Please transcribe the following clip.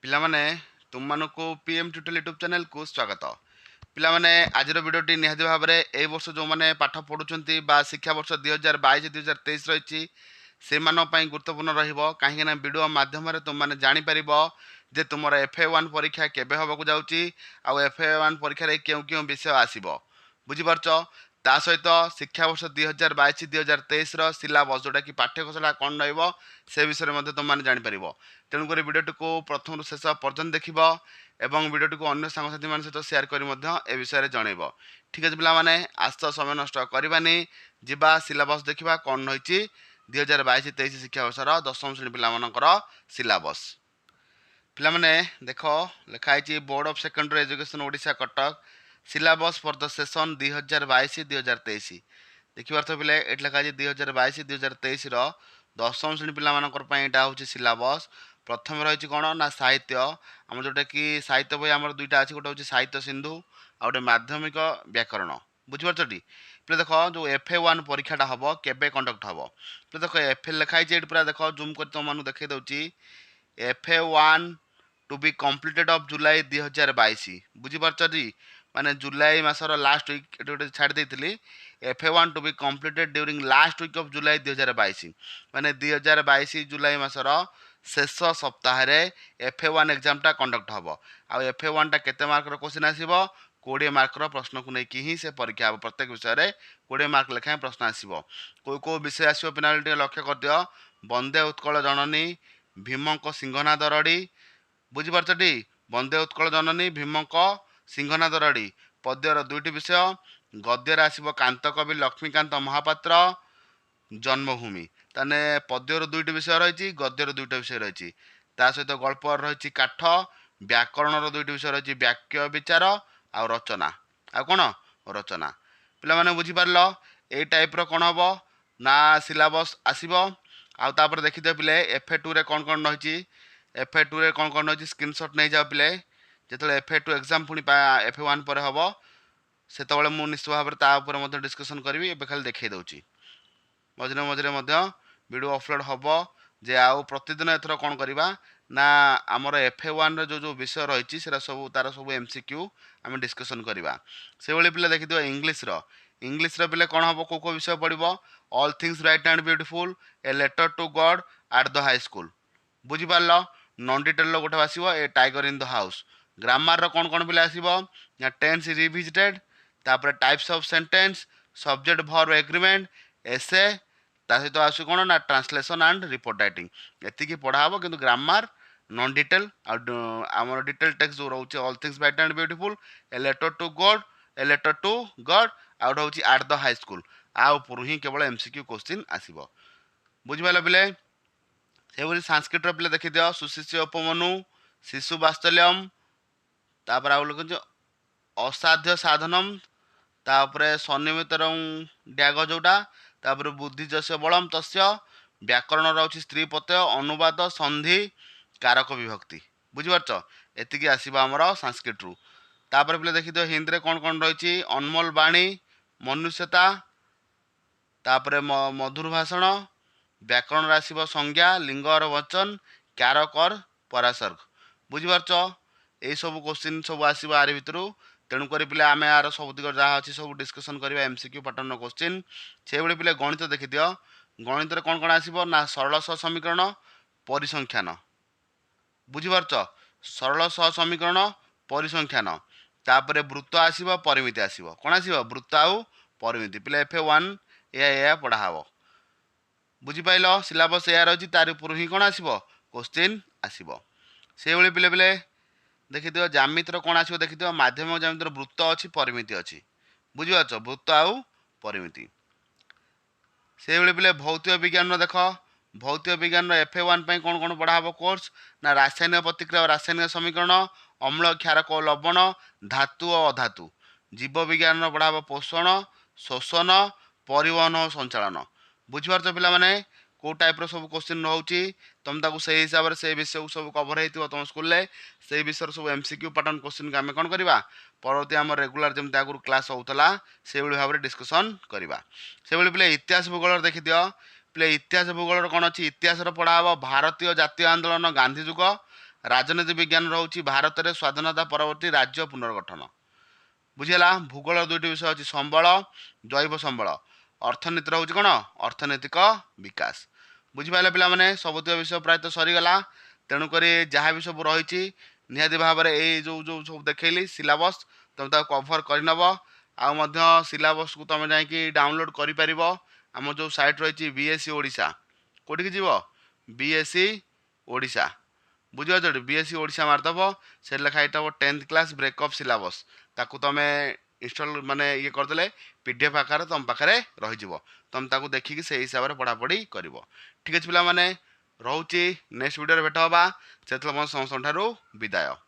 ପିଲାମାନେ ତୁମମାନଙ୍କୁ PM tutorial YouTube ଚ୍ୟାନେଲକୁ ସ୍ୱାଗତ। ପିଲାମାନେ ଆଜିର ଭିଡ଼ିଓଟି ନିହାତି ଭାବରେ ଏହି ବର୍ଷ ଯେଉଁମାନେ ପାଠ ପଢ଼ୁଛନ୍ତି ବା ଶିକ୍ଷାବର୍ଷ 2022-2023 ରହିଛି ସେମାନଙ୍କ ପାଇଁ ଗୁରୁତ୍ୱପୂର୍ଣ୍ଣ ରହିବ। କାହିଁକିନା ଭିଡ଼ିଓ ମାଧ୍ୟମରେ ତୁମମାନେ ଜାଣିପାରିବ ଯେ ତୁମର FA1 ପରୀକ୍ଷା କେବେ ହେବାକୁ ଯାଉଛି ଆଉ FA1 ପରୀକ୍ଷାରେ କେଉଁ କେଉଁ ବିଷୟ ଆସିବ, ବୁଝିପାରୁଛ। ତା ସହିତ ଶିକ୍ଷାବର୍ଷ 2022-2023ର ସିଲାବସ୍ ଯେଉଁଟାକି ପାଠ୍ୟକୋଷଟା କ'ଣ ରହିବ ସେ ବିଷୟରେ ମଧ୍ୟ ତୁମମାନେ ଜାଣିପାରିବ। ତେଣୁକରି ଭିଡ଼ିଓଟିକୁ ପ୍ରଥମରୁ ଶେଷ ପର୍ଯ୍ୟନ୍ତ ଦେଖିବ ଏବଂ ଭିଡ଼ିଓଟିକୁ ଅନ୍ୟ ସାଙ୍ଗସାଥୀମାନଙ୍କ ସହିତ ସେୟାର କରି ମଧ୍ୟ ଏ ବିଷୟରେ ଜଣାଇବ। ଠିକ୍ ଅଛି ପିଲାମାନେ, ଆସ ସମୟ ନଷ୍ଟ କରିବାନି, ଯିବା ସିଲାବସ୍ ଦେଖିବା କ'ଣ ରହିଛି 2022-23 ଶିକ୍ଷାବର୍ଷର ଦଶମ ଶ୍ରେଣୀ ପିଲାମାନଙ୍କର ସିଲାବସ୍। ପିଲାମାନେ ଦେଖ, ଲେଖା ହେଇଛି board of secondary education Odisha Cuttack syllabus for the session 2022-2023। ଦେଖିପାରୁଥିବ ପିଲେ ଏଠି ଲେଖା ହେଇଛି 2022-2023ର ଦଶମ ଶ୍ରେଣୀ ପିଲାମାନଙ୍କର ପାଇଁ ଏଇଟା ହେଉଛି ସିଲାବସ୍। ପ୍ରଥମେ ରହିଛି କ'ଣ ନା ସାହିତ୍ୟ, ଆମର ଯେଉଁଟାକି ସାହିତ୍ୟ ବହି ଆମର ଦୁଇଟା ଅଛି, ଗୋଟେ ହେଉଛି ସାହିତ୍ୟ ସିନ୍ଧୁ ଆଉ ଗୋଟେ ମାଧ୍ୟମିକ ବ୍ୟାକରଣ, ବୁଝିପାରୁଛଟି। ପିଲା ଦେଖ ଯେଉଁ FA1 ପରୀକ୍ଷାଟା ହେବ କେବେ କଣ୍ଡକ୍ଟ ହେବ। ପିଲା ଦେଖ FA ଲେଖା ହେଇଛି ଏଠି, ପୁରା ଦେଖ ଜୁମ୍ କରି ତୁମମାନଙ୍କୁ ଦେଖାଇ ଦେଉଛି। FA1 to be completed of July 2022, ବୁଝିପାରୁଛଟି। ମାନେ ଜୁଲାଇ ମାସର ଲାଷ୍ଟ ୱିକ୍ ଏଠି ଗୋଟେ ଛାଡ଼ି ଦେଇଥିଲି। FA1 to be completed during last week of July 2022, ମାନେ 2022 ଜୁଲାଇ ମାସର ଶେଷ ସପ୍ତାହରେ FA1 ଏକ୍ଜାମଟା କଣ୍ଡକ୍ଟ ହେବ। ଆଉ FA1ଟା କେତେ ମାର୍କର କ୍ୱେଶ୍ଚିନ୍ ଆସିବ? 20 ମାର୍କର ପ୍ରଶ୍ନକୁ ନେଇକି ହିଁ ସେ ପରୀକ୍ଷା ହେବ। ପ୍ରତ୍ୟେକ ବିଷୟରେ 20 ମାର୍କ ଲେଖାଏଁ ପ୍ରଶ୍ନ ଆସିବ। କେଉଁ କେଉଁ ବିଷୟ ଆସିବ ପିଲାମାନେ ଟିକେ ଲକ୍ଷ୍ୟ କରିଦିଅ। ବନ୍ଦେ ଉତ୍କଳ ଜନନୀ, ଭୀମଙ୍କ ସିଂହନାଦ ରଡ଼ି, ବୁଝିପାରୁଛଟି। ବନ୍ଦେ ଉତ୍କଳ ଜନନୀ, ଭୀମଙ୍କ ସିଂହନାଦ ରଡ଼ି ପଦ୍ୟର ଦୁଇଟି ବିଷୟ। ଗଦ୍ୟରେ ଆସିବ କାନ୍ତକବି ଲକ୍ଷ୍ମୀକାନ୍ତ ମହାପାତ୍ର ଜନ୍ମଭୂମି। ତାହେଲେ ପଦ୍ୟର ଦୁଇଟି ବିଷୟ ରହିଛି, ଗଦ୍ୟର ଦୁଇଟି ବିଷୟ ରହିଛି। ତା ସହିତ ଗଳ୍ପର ରହିଛି କାଠ, ବ୍ୟାକରଣର ଦୁଇଟି ବିଷୟ ରହିଛି ବାକ୍ୟ ବିଚାର ଆଉ ରଚନା। ଆଉ କ'ଣ ରଚନା। ପିଲାମାନେ ବୁଝିପାରିଲ, ଏଇ ଟାଇପ୍ର କ'ଣ ହେବ ନା ସିଲାବସ୍ ଆସିବ। ଆଉ ତାପରେ ଦେଖିଦିଅ ପିଲେ FA2ରେ କ'ଣ କ'ଣ ରହିଛି। FA2ରେ କ'ଣ କ'ଣ ରହିଛି ସ୍କ୍ରିନଶଟ୍ ନେଇଯାଅ ପିଲେ। ଯେତେବେଳେ FA2 ଏକ୍ଜାମ୍ ପୁଣି FA1 ପରେ ହେବ ସେତେବେଳେ ମୁଁ ନିଶ୍ଚିତ ଭାବରେ ତା ଉପରେ ମଧ୍ୟ ଡିସ୍କସନ୍ କରିବି। ଏବେ ଖାଲି ଦେଖାଇ ଦେଉଛି। ମଝିରେ ମଝିରେ ମଧ୍ୟ ଭିଡ଼ିଓ ଅପଲୋଡ଼ ହେବ ଯେ ଆଉ ପ୍ରତିଦିନ ଏଥର କ'ଣ କରିବା ନା ଆମର FA1ର ଯେଉଁ ବିଷୟ ରହିଛି ସେଟା ସବୁ ତାର ସବୁ MCQ ଆମେ ଡିସ୍କସନ୍ କରିବା। ସେଭଳି ପିଲା ଦେଖିଥିବ ଇଂଲିଶର ପିଲେ କ'ଣ ହେବ, କେଉଁ କେଉଁ ବିଷୟ ପଡ଼ିବ? All things bright and beautiful, a letter to God at the high school, ବୁଝିପାରିଲ। ନନ୍ ଡିଟେଲର ଗୋଟେ ଆସିବ a tiger in the house. ଗ୍ରାମାରର କ'ଣ କ'ଣ ପିଲା ଆସିବ ନା ଟେନ୍ସ ରିଭିଜିଟେଡ୍, ତାପରେ types of sentence, subject verb agreement, essay, ତା ସହିତ ଆସୁ କ'ଣ ନା ଟ୍ରାନ୍ସଲେସନ୍ ଆଣ୍ଡ ରିପୋର୍ଟ ରାଇଟିଂ। ଏତିକି ପଢ଼ା ହେବ, କିନ୍ତୁ ଗ୍ରାମାର ନନ୍ ଡିଟେଲ୍ ଆଉ ଆମର ଡିଟେଲ୍ ଟେକ୍ସଟ ଯେଉଁ ରହୁଛି all things bright and beautiful, a letter to God ଆଉ ଗୋଟେ ହେଉଛି ଆଟ୍ ଦ ହାଇ ସ୍କୁଲ। ଆ ଉପରୁ ହିଁ କେବଳ MCQ କ୍ୱେଶ୍ଚିନ୍ ଆସିବ, ବୁଝିପାରିଲ ପିଲେ। ସେଭଳି ସାଂସ୍କ୍ରିଟର ପିଲେ ଦେଖିଦିଅ ସୁଶିଷ୍ୟ ଉପମନୁ, ଶିଶୁ ବାତ୍ସଲ୍ୟମ୍, ତାପରେ ଆଉ ଲେଖୁଛି ଅସାଧ୍ୟ ସାଧନମ୍, ତାପରେ ସନ୍ନିମିତରଂ ଡ୍ୟାଗ ଯେଉଁଟା, ତାପରେ ବୁଦ୍ଧିଜସ୍ୟ ବଳମ୍ ତସ୍ୟ, ବ୍ୟାକରଣ ରହୁଛି ସ୍ତ୍ରୀ ପ୍ରତ୍ୟୟ, ଅନୁବାଦ, ସନ୍ଧି, କାରକ ବିଭକ୍ତି, ବୁଝିପାରୁଛ। ଏତିକି ଆସିବ ଆମର ସାଂସ୍କ୍ରିଟରୁ। ତାପରେ ପିଲେ ଦେଖିଦିଅ ହିନ୍ଦୀରେ କ'ଣ କ'ଣ ରହିଛି ଅନମୋଲ ବାଣୀ, ମନୁଷ୍ୟତା, ତାପରେ ମଧୁର ଭାଷଣ, ବ୍ୟାକରଣରେ ଆସିବ ସଂଜ୍ଞା, ଲିଙ୍ଗର ବଚନ, କ୍ୟାରକର, ପରାସର୍ଗ, ବୁଝିପାରୁଛ। ଏଇସବୁ କ୍ୱେଶ୍ଚିନ୍ ସବୁ ଆସିବ ଆରି ଭିତରୁ। ତେଣୁକରି ପିଲା ଆମେ ଆର ସବୁତିକ ଯାହା ଅଛି ସବୁ ଡିସ୍କସନ୍ କରିବା MCQ ପାଟର୍ଣ୍ଣର କ୍ୱେଶ୍ଚିନ୍। ସେଇଭଳି ପିଲା ଗଣିତ ଦେଖିଦିଅ। ଗଣିତରେ କ'ଣ କ'ଣ ଆସିବ ନା ସରଳ ସହ ସମୀକରଣ, ପରିସଂଖ୍ୟାନ, ବୁଝିପାରୁଛ। ସରଳ ସହ ସମୀକରଣ, ପରିସଂଖ୍ୟାନ, ତାପରେ ବୃତ୍ତ ଆସିବ, ପରିମିତି ଆସିବ। କ'ଣ ଆସିବ? ବୃତ୍ତ ଆଉ ପରିମିତି। ପିଲା FA1 ଏହା ପଢ଼ା ହେବ, ବୁଝିପାରିଲ। ସିଲାବସ୍ ଏୟା ରହିଛି, ତାରି ଉପରୁ ହିଁ କ'ଣ ଆସିବ କ୍ୱେଶ୍ଚିନ୍ ଆସିବ। ସେଇଭଳି ପିଲେ ଦେଖିଦିଅ ଜ୍ୟାମିତିର କ'ଣ ଆସିବ ଦେଖିଦିଅ। ମାଧ୍ୟମିକ ଜ୍ୟାମିତିର ବୃତ୍ତ ଅଛି, ପରିମିତି ଅଛି, ବୁଝିପାରୁଛ, ବୃତ୍ତ ଆଉ ପରିମିତି। ସେଇଭଳି ପିଲେ ଭୌତିକ ବିଜ୍ଞାନର ଦେଖ, ଭୌତିକ ବିଜ୍ଞାନର FA1 ପାଇଁ କ'ଣ କ'ଣ ପଢ଼ା ହେବ କୋର୍ସ ନା ରାସାୟନିକ ପ୍ରତିକ୍ରିୟା ଓ ରାସାୟନିକ ସମୀକରଣ, ଅମ୍ଳ, କ୍ଷାରକ ଓ ଲବଣ, ଧାତୁ ଓ ଅଧାତୁ। ଜୀବ ବିଜ୍ଞାନର ପଢ଼ା ହେବ ପୋଷଣ, ଶୋଷଣ, ପରିବହନ ଓ ସଞ୍ଚାଳନ, ବୁଝିପାରୁଛ ପିଲାମାନେ। କେଉଁ ଟାଇପ୍ର ସବୁ କ୍ୱେଶ୍ଚିନ୍ ରହୁଛି ତୁମେ ତାକୁ ସେଇ ହିସାବରେ ସେଇ ବିଷୟକୁ ସବୁ କଭର ହେଇଥିବ ତୁମ ସ୍କୁଲରେ। ସେଇ ବିଷୟରେ ସବୁ MCQ ପାଟର୍ଣ୍ଣ କ୍ୱେଶ୍ଚିନ୍କୁ ଆମେ କ'ଣ କରିବା ପରବର୍ତ୍ତୀ ଆମର ରେଗୁଲାର ଯେମିତି ଆଗରୁ କ୍ଲାସ୍ ହେଉଥିଲା ସେଇଭଳି ଭାବରେ ଡିସ୍କସନ୍ କରିବା। ସେଇଭଳି ପିଲେ ଇତିହାସ ଭୂଗୋଳର ଦେଖିଦିଅ। ପିଲେ ଇତିହାସ ଭୂଗୋଳର କ'ଣ ଅଛି? ଇତିହାସର ପଢ଼ା ହେବ ଭାରତୀୟ ଜାତୀୟ ଆନ୍ଦୋଳନ, ଗାନ୍ଧୀ ଯୁଗ, ରାଜନୀତି ବିଜ୍ଞାନ ରହୁଛି ଭାରତରେ ସ୍ୱାଧୀନତା ପରବର୍ତ୍ତୀ ରାଜ୍ୟ ପୁନର୍ଗଠନ। ବୁଝିହେଲା। ଭୂଗୋଳ ଦୁଇଟି ବିଷୟ ଅଛି, ସମ୍ବଳ, ଜୈବ ସମ୍ବଳ। ଅର୍ଥନୀତି ରହୁଛି କ'ଣ? ଅର୍ଥନୈତିକ ବିକାଶ। ବୁଝିପାରିଲେ ପିଲାମାନେ? ସବୁତିକ ବିଷୟ ପ୍ରାୟତଃ ସରିଗଲା। ତେଣୁକରି ଯାହା ବି ସବୁ ରହିଛି ନିହାତି ଭାବରେ ଏଇ ଯେଉଁ ସବୁ ଦେଖେଇଲି ସିଲାବସ୍ ତୁମେ ତାକୁ କଭର୍ କରିନେବ। ଆଉ ମଧ୍ୟ ସିଲାବସ୍କୁ ତୁମେ ଯାଇକି ଡାଉନଲୋଡ଼୍ କରିପାରିବ। ଆମ ଯେଉଁ ସାଇଟ୍ ରହିଛି BSE ଓଡ଼ିଶା, କେଉଁଠିକି ଯିବ? BSE ଓଡ଼ିଶା। ବୁଝିପାରୁଛ? BSE ଓଡ଼ିଶା ମାରିଦେବ, ସେ ଲେଖା ହେଇଥିବ 10th କ୍ଲାସ୍ ବ୍ରେକଅପ୍ ସିଲାବସ୍। ତାକୁ ତୁମେ ଇନଷ୍ଟଲ୍ ମାନେ ଇଏ କରିଦେଲେ PDF ଆକାରରେ ତୁମ ପାଖରେ ରହିଯିବ। ତୁମେ ତାକୁ ଦେଖିକି ସେଇ ହିସାବରେ ପଢ଼ାପଢ଼ି କରିବ। ଠିକ୍ ଅଛି ପିଲାମାନେ, ରହୁଛି। ନେକ୍ସଟ ଭିଡ଼ିଓରେ ଭେଟ ହେବା। ସେତେବେଳେ ସମସ୍ତଙ୍କ ଠାରୁ ବିଦାୟ।